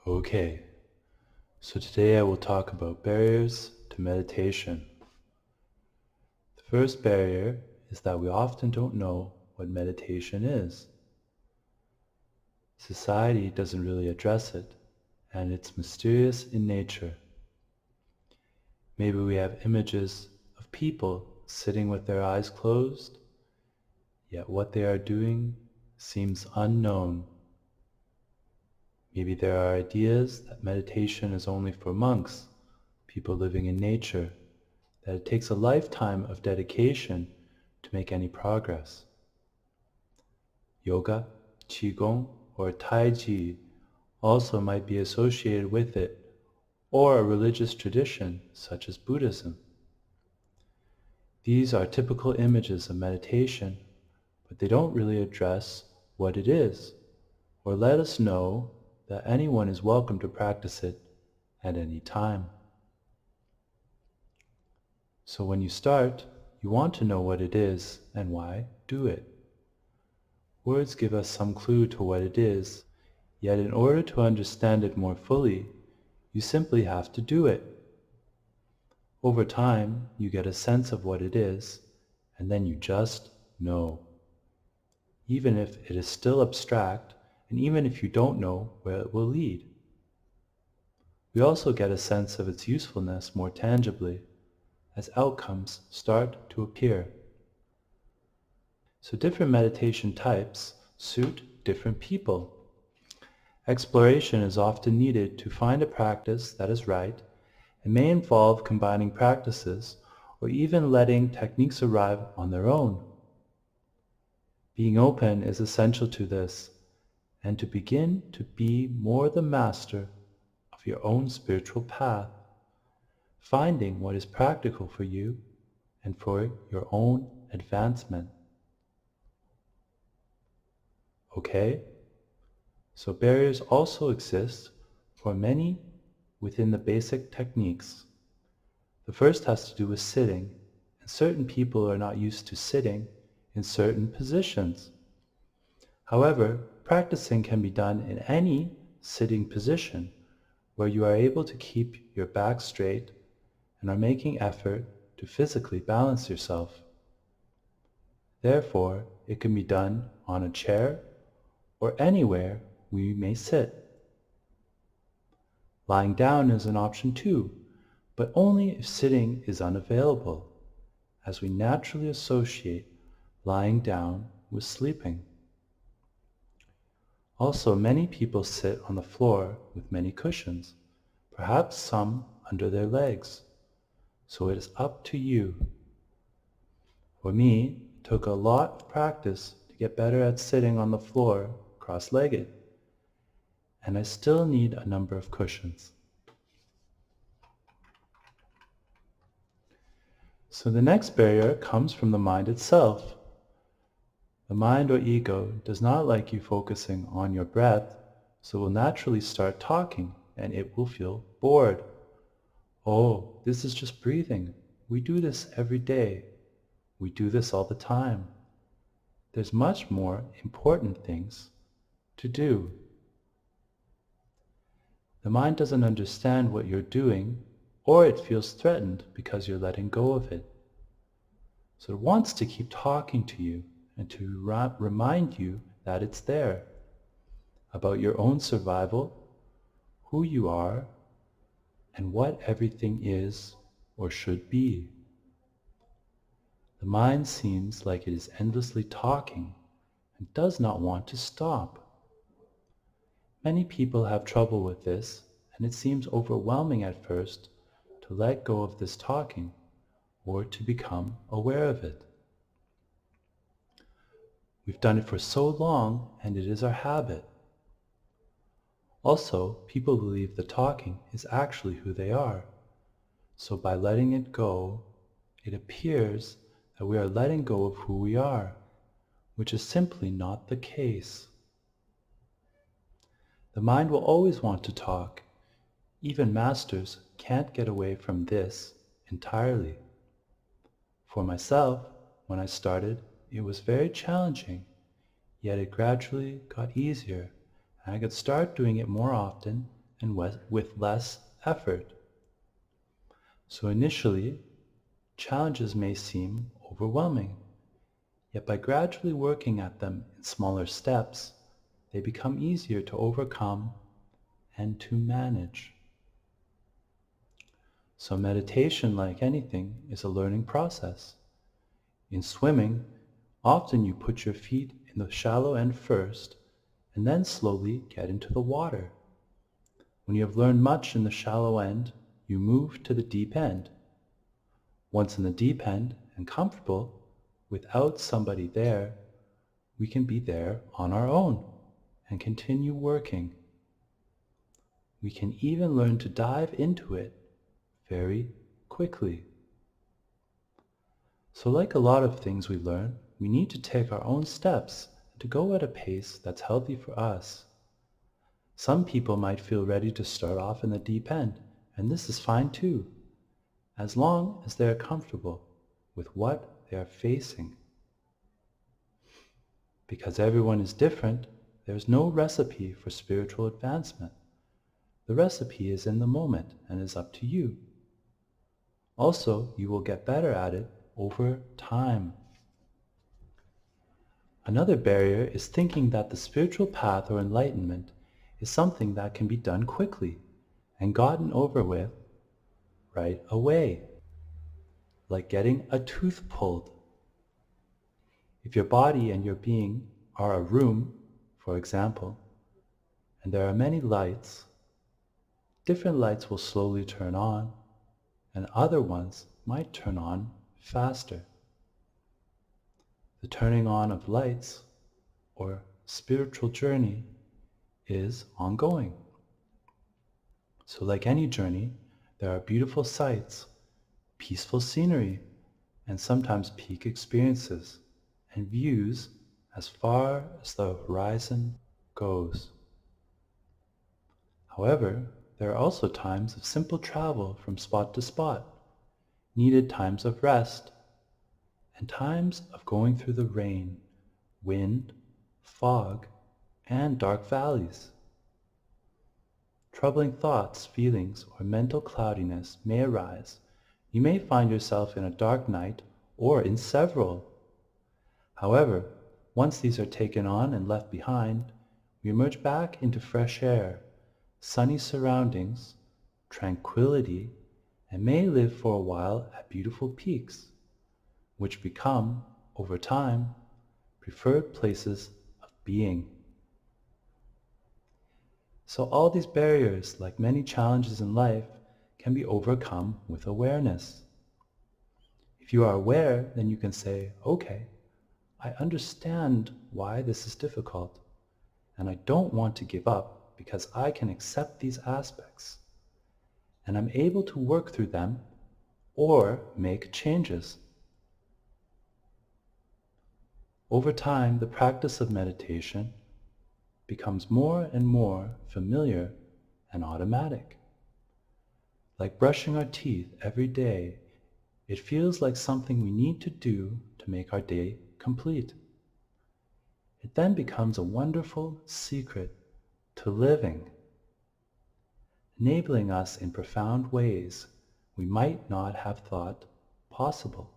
Okay, so today I will talk about barriers to meditation. The first barrier is that we often don't know what meditation is. Society doesn't really address it, and it's mysterious in nature. Maybe we have images of people sitting with their eyes closed, yet what they are doing seems unknown. Maybe there are ideas that meditation is only for monks, people living in nature, that it takes a lifetime of dedication to make any progress. Yoga, Qigong, or Tai Chi also might be associated with it, or a religious tradition such as Buddhism. These are typical images of meditation, but they don't really address what it is, or let us know that anyone is welcome to practice it at any time. So when you start, you want to know what it is and why do it. Words give us some clue to what it is, yet in order to understand it more fully, you simply have to do it. Over time, you get a sense of what it is, and then you just know. Even if it is still abstract, and even if you don't know where it will lead. We also get a sense of its usefulness more tangibly, as outcomes start to appear. So different meditation types suit different people. Exploration is often needed to find a practice that is right, and may involve combining practices or even letting techniques arrive on their own. Being open is essential to this, and to begin to be more the master of your own spiritual path, finding what is practical for you and for your own advancement. Okay? So barriers also exist for many within the basic techniques. The first has to do with sitting, and certain people are not used to sitting in certain positions. However, practicing can be done in any sitting position where you are able to keep your back straight and are making effort to physically balance yourself. Therefore, it can be done on a chair or anywhere we may sit. Lying down is an option too, but only if sitting is unavailable, as we naturally associate lying down with sleeping. Also, many people sit on the floor with many cushions, perhaps some under their legs. So it is up to you. For me, it took a lot of practice to get better at sitting on the floor cross-legged, and I still need a number of cushions. So the next barrier comes from the mind itself. The mind or ego does not like you focusing on your breath, so it will naturally start talking and it will feel bored. Oh, this is just breathing. We do this every day. We do this all the time. There's much more important things to do. The mind doesn't understand what you're doing, or it feels threatened because you're letting go of it. So it wants to keep talking to you and to remind you that it's there, about your own survival, who you are, and what everything is or should be. The mind seems like it is endlessly talking and does not want to stop. Many people have trouble with this, and it seems overwhelming at first to let go of this talking or to become aware of it. We've done it for so long, and it is our habit. Also, people believe the talking is actually who they are. So by letting it go, it appears that we are letting go of who we are, which is simply not the case. The mind will always want to talk. Even masters can't get away from this entirely. For myself, when I started, it was very challenging, yet it gradually got easier, and I could start doing it more often and with less effort. So initially, challenges may seem overwhelming, yet by gradually working at them in smaller steps, they become easier to overcome and to manage. So meditation, like anything, is a learning process. In swimming, often you put your feet in the shallow end first, and then slowly get into the water. When you have learned much in the shallow end, you move to the deep end. Once in the deep end and comfortable, without somebody there, we can be there on our own and continue working. We can even learn to dive into it very quickly. So like a lot of things we learn, we need to take our own steps and to go at a pace that's healthy for us. Some people might feel ready to start off in the deep end, and this is fine too, as long as they are comfortable with what they are facing. Because everyone is different, there's no recipe for spiritual advancement. The recipe is in the moment and is up to you. Also, you will get better at it over time. Another barrier is thinking that the spiritual path or enlightenment is something that can be done quickly and gotten over with right away, like getting a tooth pulled. If your body and your being are a room, for example, and there are many lights, different lights will slowly turn on, and other ones might turn on faster. The turning on of lights, or spiritual journey, is ongoing. So like any journey, there are beautiful sights, peaceful scenery, and sometimes peak experiences and views as far as the horizon goes. However, there are also times of simple travel from spot to spot, needed times of rest, and times of going through the rain, wind, fog, and dark valleys. Troubling thoughts, feelings, or mental cloudiness may arise. You may find yourself in a dark night or in several. However, once these are taken on and left behind, we emerge back into fresh air, sunny surroundings, tranquility, and may live for a while at beautiful peaks, which become, over time, preferred places of being. So all these barriers, like many challenges in life, can be overcome with awareness. If you are aware, then you can say, okay, I understand why this is difficult, and I don't want to give up because I can accept these aspects, and I'm able to work through them or make changes. Over time, the practice of meditation becomes more and more familiar and automatic. Like brushing our teeth every day, it feels like something we need to do to make our day complete. It then becomes a wonderful secret to living, enabling us in profound ways we might not have thought possible.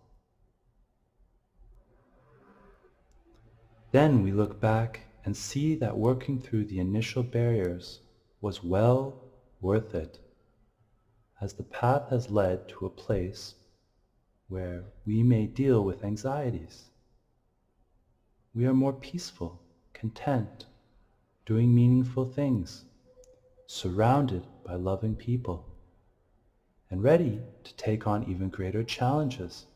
Then we look back and see that working through the initial barriers was well worth it, as the path has led to a place where we may deal with anxieties. We are more peaceful, content, doing meaningful things, surrounded by loving people, and ready to take on even greater challenges,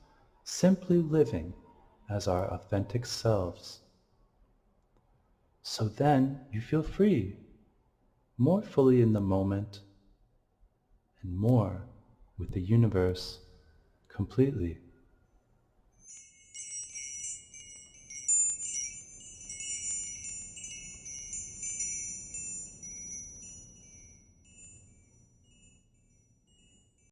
simply living as our authentic selves. So then you feel free, more fully in the moment, and more with the universe completely.